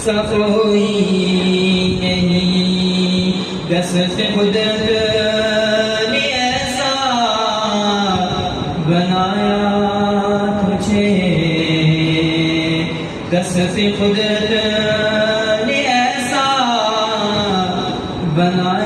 سا کوئی نہیں، دست قدرت نے ایسا بنایا تجھے، دست قدرت نے ایسا بنایا